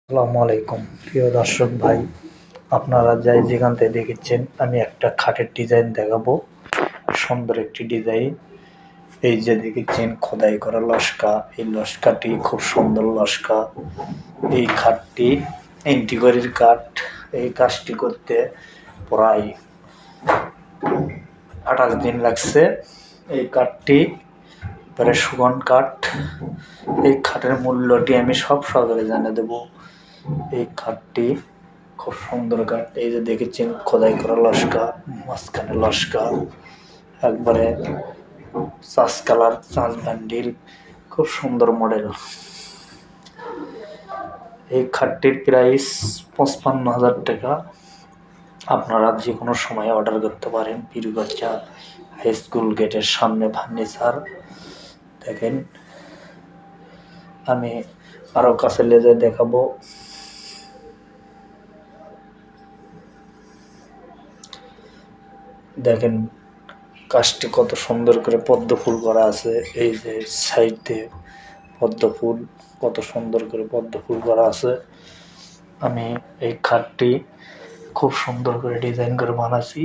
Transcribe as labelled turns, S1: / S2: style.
S1: আসসালামু আলাইকুম প্রিয় দর্শক ভাই, আপনারা যাই যেখান থেকে দেখেছেন আমি একটা খাটের ডিজাইন দেখাবো। সুন্দর একটি ডিজাইন। এই যে দেখেছেন খোদাই করা লস্কা, এই লস্কাটি খুব সুন্দর লস্কা। এই খাটটি এন্টিকোরির কাঠ। এই কাজটি করতে প্রায় 28 দিন লাগছে। এই কাঠটি প্রায় সুগন কাঠ। এই খাটের মূল্যটি আমি সব সহকারে জানিয়ে দেবো। এই খাটটি খুব সুন্দর কাঠ। এই যে দেখেছেন খোদাই করা লস্কা, মাঝখানে লস্কা, একবারে চাষ কালার, চাষ বান্ডিল, খুব সুন্দর মডেল। এই খাটটির প্রাইস 55,000 টাকা। আপনারা যে কোনো সময় অর্ডার করতে পারেন। পীরগঞ্জা হাই স্কুল গেটের সামনে ফার্নিচার। দেখেন আমি আরো কাছে লেজে দেখাবো। দেখেন কাজটি কত সুন্দর করে পদ্ম ফুল করা আছে। এই যে সাইড দিয়ে পদ্ম ফুল, কত সুন্দর করে পদ্ম ফুল করা আছে। আমি এই খাটটি খুব সুন্দর করে ডিজাইন করে বানাচ্ছি।